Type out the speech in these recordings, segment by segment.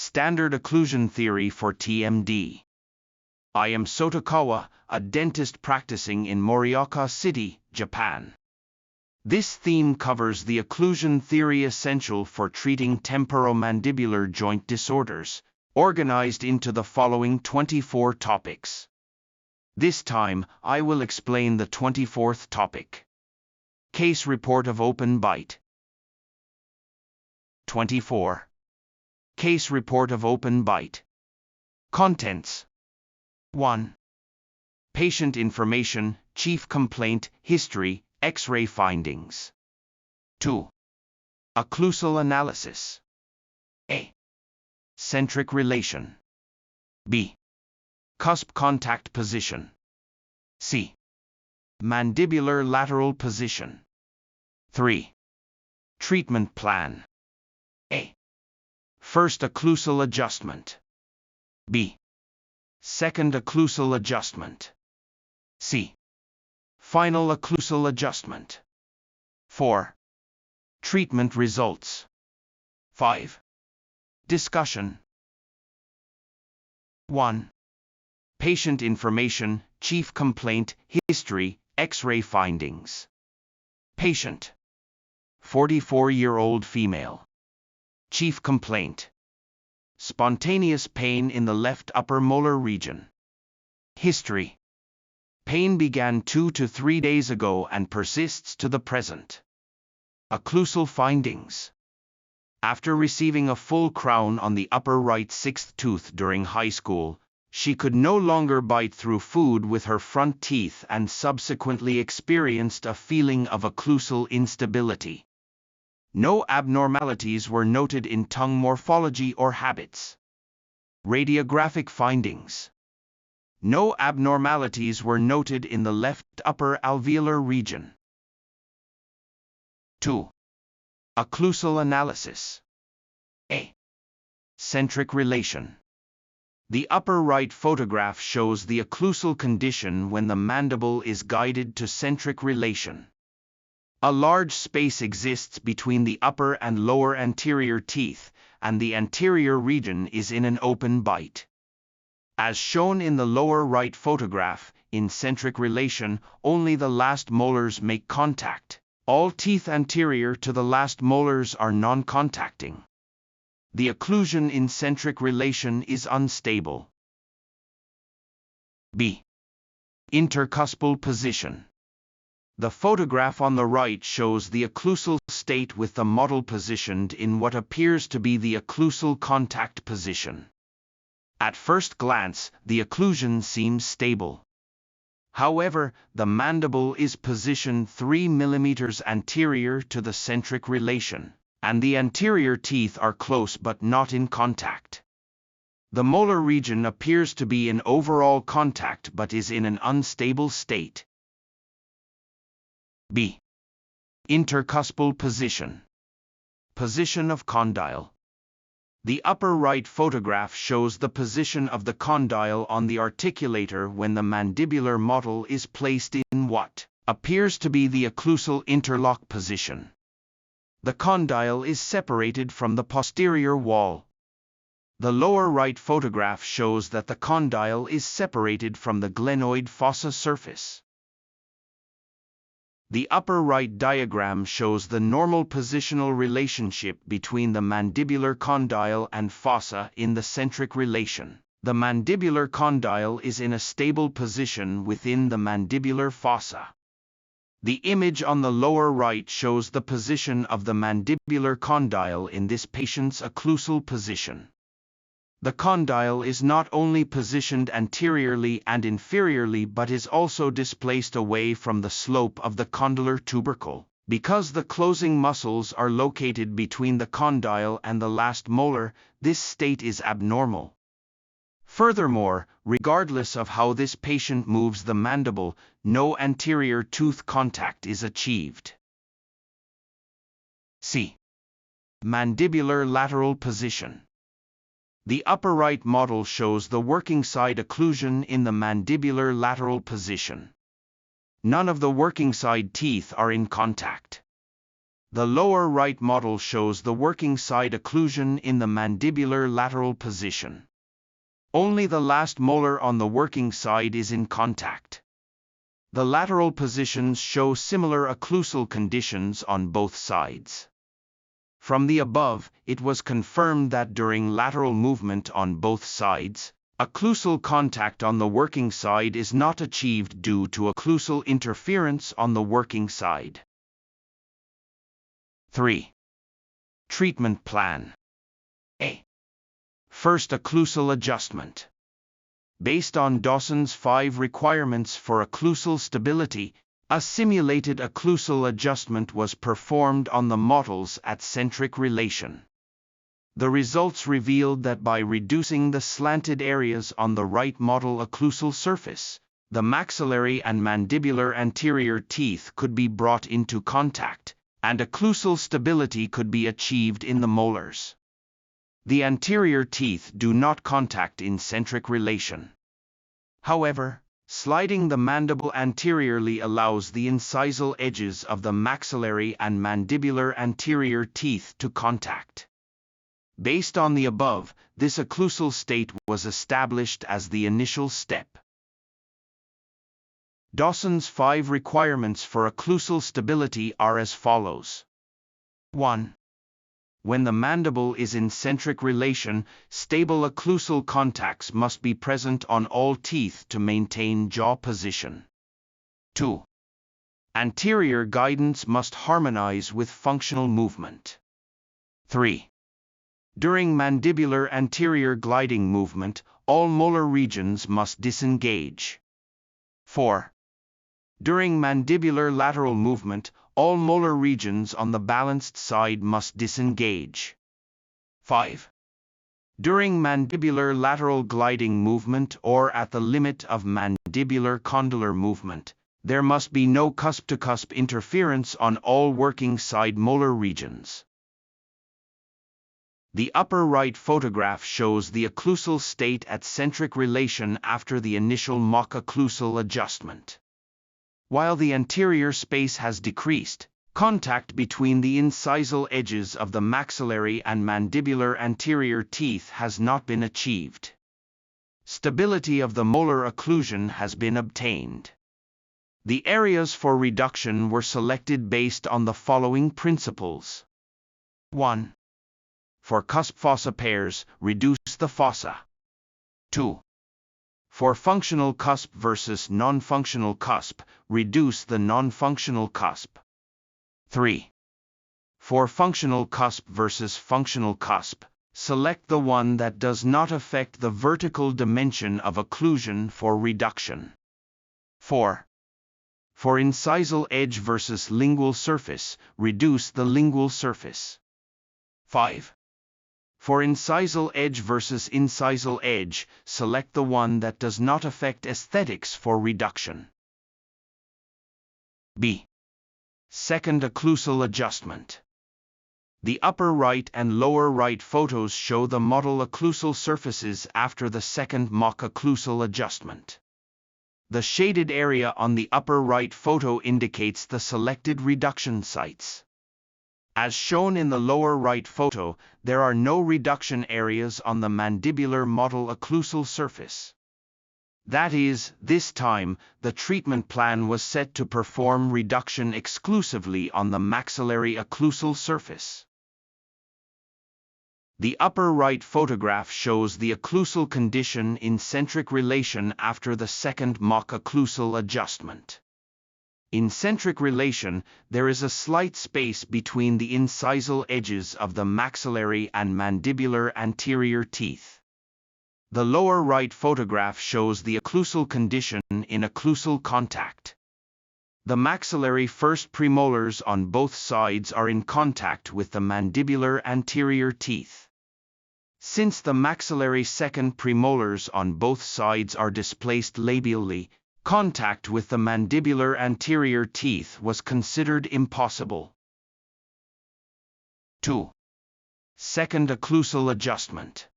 Standard occlusion theory for TMD. I am Sotokawa, a dentist practicing in Morioka City, Japan. This theme covers the occlusion theory essential for treating temporomandibular joint disorders, organized into the following 24 topics. This time, I will explain the 24th topic. Case report of open bite. 24. Case report of open bite. Contents. 1. Patient information, chief complaint, history, X-ray findings. 2. Occlusal analysis. A. Centric relation. B. Cusp contact position. C. Mandibular lateral position. 3. Treatment plan. A. First occlusal adjustment. B. Second occlusal adjustment. C. Final occlusal adjustment. 4. Treatment results. 5. Discussion. 1. Patient information, chief complaint, history, X-ray findings. Patient. 44-year-old female. Chief complaint. Spontaneous pain in the left upper molar region. History. Pain began 2 to 3 days ago and persists to the present. Occlusal findings. After receiving a full crown on the upper right sixth tooth during high school, she could no longer bite through food with her front teeth and subsequently experienced a feeling of occlusal instability. No abnormalities were noted in tongue morphology or habits. Radiographic findings. No abnormalities were noted in the left upper alveolar region. 2. Occlusal analysis. A. Centric relation. The upper right photograph shows the occlusal condition when the mandible is guided to centric relation. A large space exists between the upper and lower anterior teeth, and the anterior region is in an open bite. As shown in the lower right photograph, in centric relation, only the last molars make contact. All teeth anterior to the last molars are non-contacting. The occlusion in centric relation is unstable. B. Intercuspal position. The photograph on the right shows the occlusal state with the model positioned in what appears to be the occlusal contact position. At first glance, the occlusion seems stable. However, the mandible is positioned 3 mm anterior to the centric relation, and the anterior teeth are close but not in contact. The molar region appears to be in overall contact but is in an unstable state. B. Intercuspal position. Position of condyle. The upper right photograph shows the position of the condyle on the articulator when the mandibular model is placed in what appears to be the occlusal interlock position. The condyle is separated from the posterior wall. The lower right photograph shows that the condyle is separated from the glenoid fossa surface. The upper right diagram shows the normal positional relationship between the mandibular condyle and fossa in the centric relation. The mandibular condyle is in a stable position within the mandibular fossa. The image on the lower right shows the position of the mandibular condyle in this patient's occlusal position. The condyle is not only positioned anteriorly and inferiorly but is also displaced away from the slope of the condylar tubercle. Because the closing muscles are located between the condyle and the last molar, this state is abnormal. Furthermore, regardless of how this patient moves the mandible, no anterior tooth contact is achieved. C. Mandibular lateral position. The upper right model shows the working side occlusion in the mandibular lateral position. None of the working side teeth are in contact. The lower right model shows the working side occlusion in the mandibular lateral position. Only the last molar on the working side is in contact. The lateral positions show similar occlusal conditions on both sides. From the above, it was confirmed that during lateral movement on both sides, occlusal contact on the working side is not achieved due to occlusal interference on the working side. 3. Treatment plan. A. First, occlusal adjustment. Based on Dawson's 5 requirements for occlusal stability, a simulated occlusal adjustment was performed on the models at centric relation. The results revealed that by reducing the slanted areas on the right model occlusal surface, the maxillary and mandibular anterior teeth could be brought into contact, and occlusal stability could be achieved in the molars. The anterior teeth do not contact in centric relation. However, sliding the mandible anteriorly allows the incisal edges of the maxillary and mandibular anterior teeth to contact. Based on the above, this occlusal state was established as the initial step. Dawson's 5 requirements for occlusal stability are as follows. 1. When the mandible is in centric relation, stable occlusal contacts must be present on all teeth to maintain jaw position. 2. Anterior guidance must harmonize with functional movement. 3. During mandibular anterior gliding movement, all molar regions must disengage. 4. During mandibular lateral movement, all molar regions on the balanced side must disengage. 5. During mandibular lateral gliding movement or at the limit of mandibular condylar movement, there must be no cusp-to-cusp interference on all working side molar regions. The upper right photograph shows the occlusal state at centric relation after the initial mock occlusal adjustment. While the anterior space has decreased, contact between the incisal edges of the maxillary and mandibular anterior teeth has not been achieved. Stability of the molar occlusion has been obtained. The areas for reduction were selected based on the following principles. 1. For cusp fossa pairs, reduce the fossa. 2. For functional cusp versus non-functional cusp, reduce the non-functional cusp. 3. For functional cusp versus functional cusp, select the one that does not affect the vertical dimension of occlusion for reduction. 4. For incisal edge versus lingual surface, reduce the lingual surface. 5. For incisal edge versus incisal edge, select the one that does not affect aesthetics for reduction. B. Second occlusal adjustment. The upper right and lower right photos show the model occlusal surfaces after the second mock occlusal adjustment. The shaded area on the upper right photo indicates the selected reduction sites. As shown in the lower right photo, there are no reduction areas on the mandibular model occlusal surface. That is, this time, the treatment plan was set to perform reduction exclusively on the maxillary occlusal surface. The upper right photograph shows the occlusal condition in centric relation after the second mock occlusal adjustment. In centric relation, there is a slight space between the incisal edges of the maxillary and mandibular anterior teeth. The lower right photograph shows the occlusal condition in occlusal contact. The maxillary first premolars on both sides are in contact with the mandibular anterior teeth. Since the maxillary second premolars on both sides are displaced labially, contact with the mandibular anterior teeth was considered impossible. 2. Second occlusal adjustment.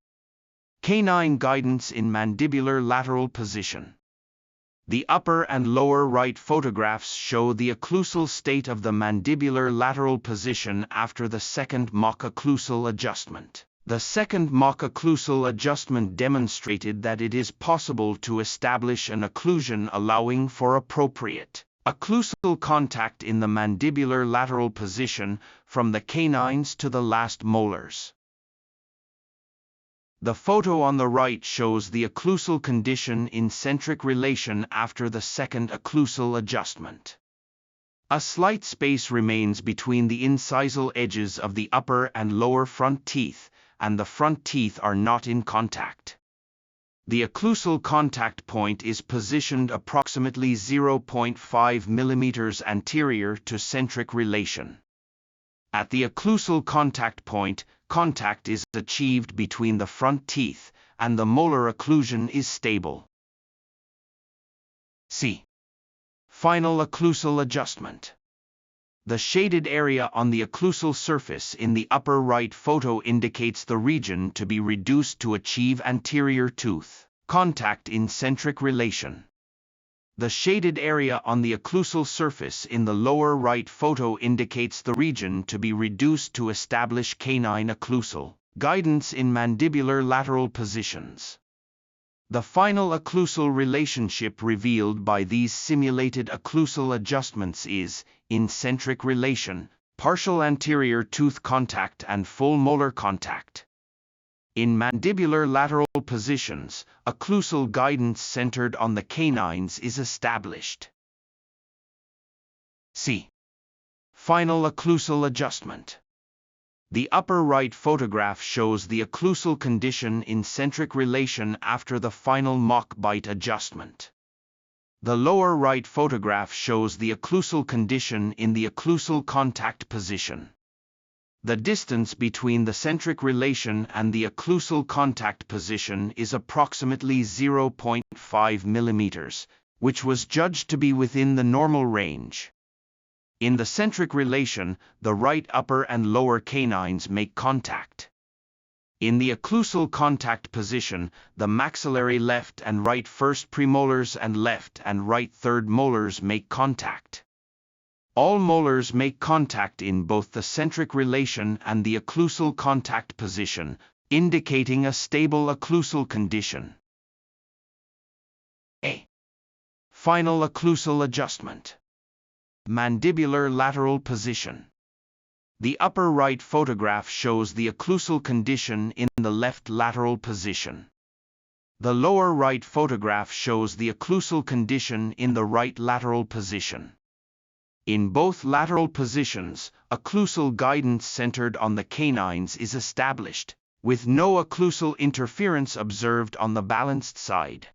Canine guidance in mandibular lateral position. The upper and lower right photographs show the occlusal state of the mandibular lateral position after the second mock occlusal adjustment. The second mock occlusal adjustment demonstrated that it is possible to establish an occlusion allowing for appropriate occlusal contact in the mandibular lateral position from the canines to the last molars. The photo on the right shows the occlusal condition in centric relation after the second occlusal adjustment. A slight space remains between the incisal edges of the upper and lower front teeth, and the front teeth are not in contact. The occlusal contact point is positioned approximately 0.5 mm anterior to centric relation. At the occlusal contact point, contact is achieved between the front teeth, and the molar occlusion is stable. C. Final occlusal adjustment. The shaded area on the occlusal surface in the upper right photo indicates the region to be reduced to achieve anterior tooth contact in centric relation. The shaded area on the occlusal surface in the lower right photo indicates the region to be reduced to establish canine occlusal guidance in mandibular lateral positions. The final occlusal relationship revealed by these simulated occlusal adjustments is, in centric relation, partial anterior tooth contact and full molar contact. In mandibular lateral positions, occlusal guidance centered on the canines is established. C. Final occlusal adjustment. The upper right photograph shows the occlusal condition in centric relation after the final mock bite adjustment. The lower right photograph shows the occlusal condition in the occlusal contact position. The distance between the centric relation and the occlusal contact position is approximately 0.5 mm, which was judged to be within the normal range. In the centric relation, the right upper and lower canines make contact. In the occlusal contact position, the maxillary left and right first premolars and left and right third molars make contact. All molars make contact in both the centric relation and the occlusal contact position, indicating a stable occlusal condition. A. Final occlusal adjustment. Mandibular lateral position. The upper right photograph shows the occlusal condition in the left lateral position. The lower right photograph shows the occlusal condition in the right lateral position. In both lateral positions, occlusal guidance centered on the canines is established, with no occlusal interference observed on the balanced side.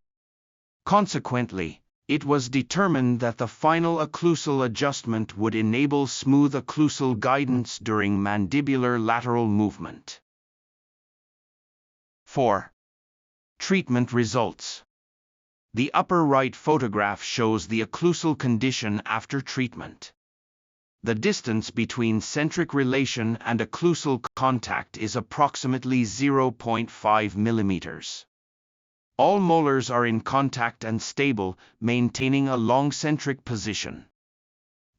Consequently, it was determined that the final occlusal adjustment would enable smooth occlusal guidance during mandibular lateral movement. 4. Treatment results. The upper right photograph shows the occlusal condition after treatment. The distance between centric relation and occlusal contact is approximately 0.5 mm. All molars are in contact and stable, maintaining a long centric position.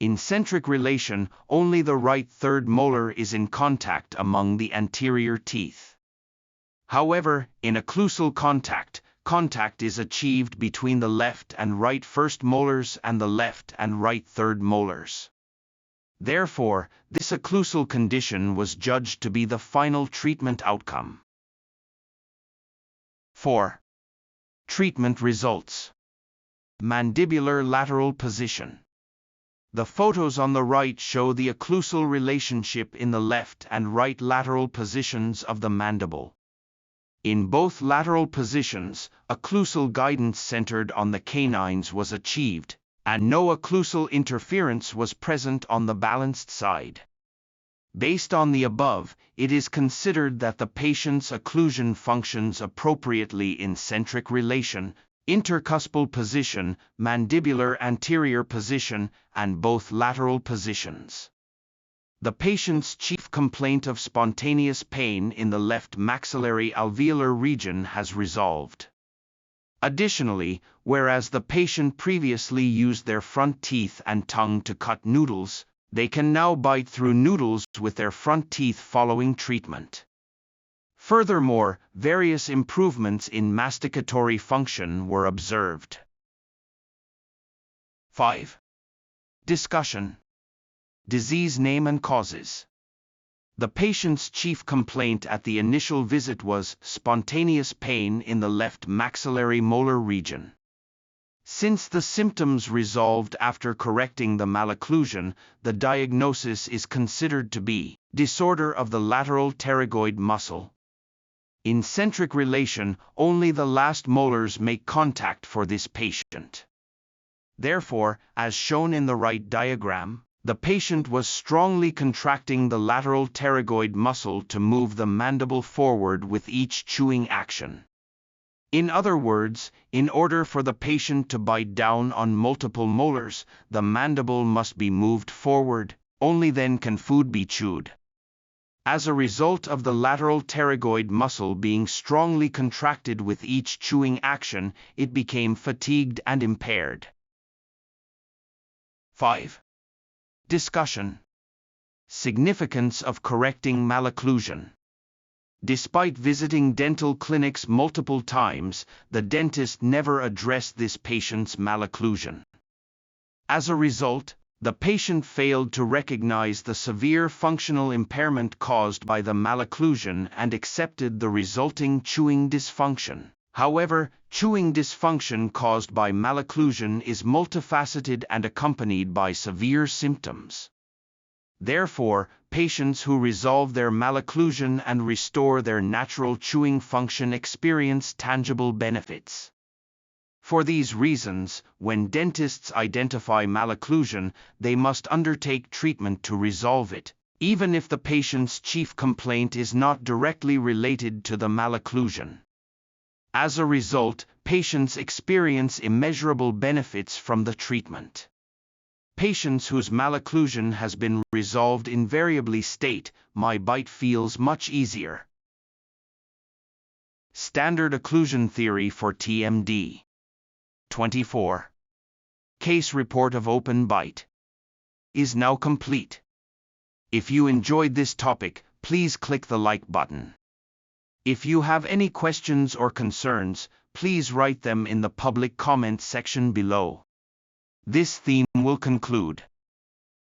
In centric relation, only the right third molar is in contact among the anterior teeth. However, in occlusal contact, contact is achieved between the left and right first molars and the left and right third molars. Therefore, this occlusal condition was judged to be the final treatment outcome. 4. Treatment results. Mandibular lateral position. The photos on the right show the occlusal relationship in the left and right lateral positions of the mandible. In both lateral positions, occlusal guidance centered on the canines was achieved, and no occlusal interference was present on the balanced side. Based on the above, it is considered that the patient's occlusion functions appropriately in centric relation, intercuspal position, mandibular anterior position, and both lateral positions. The patient's chief complaint of spontaneous pain in the left maxillary alveolar region has resolved. Additionally, whereas the patient previously used their front teeth and tongue to cut noodles, they can now bite through noodles with their front teeth following treatment. Furthermore, various improvements in masticatory function were observed. 5. Discussion. Disease name and causes. The patient's chief complaint at the initial visit was spontaneous pain in the left maxillary molar region. Since the symptoms resolved after correcting the malocclusion, the diagnosis is considered to be disorder of the lateral pterygoid muscle. In centric relation, only the last molars make contact for this patient. Therefore, as shown in the right diagram, the patient was strongly contracting the lateral pterygoid muscle to move the mandible forward with each chewing action. In other words, in order for the patient to bite down on multiple molars, the mandible must be moved forward, only then can food be chewed. As a result of the lateral pterygoid muscle being strongly contracted with each chewing action, it became fatigued and impaired. 5. Discussion. Significance of correcting malocclusion. Despite visiting dental clinics multiple times, the dentist never addressed this patient's malocclusion. As a result, the patient failed to recognize the severe functional impairment caused by the malocclusion and accepted the resulting chewing dysfunction. However, chewing dysfunction caused by malocclusion is multifaceted and accompanied by severe symptoms. Therefore, patients who resolve their malocclusion and restore their natural chewing function experience tangible benefits. For these reasons, when dentists identify malocclusion, they must undertake treatment to resolve it, even if the patient's chief complaint is not directly related to the malocclusion. As a result, patients experience immeasurable benefits from the treatment. Patients whose malocclusion has been resolved invariably state, "My bite feels much easier." Standard occlusion theory for TMD. 24. Case report of open bite is now complete. If you enjoyed this topic, please click the like button. If you have any questions or concerns, please write them in the public comment section below. This theme will conclude.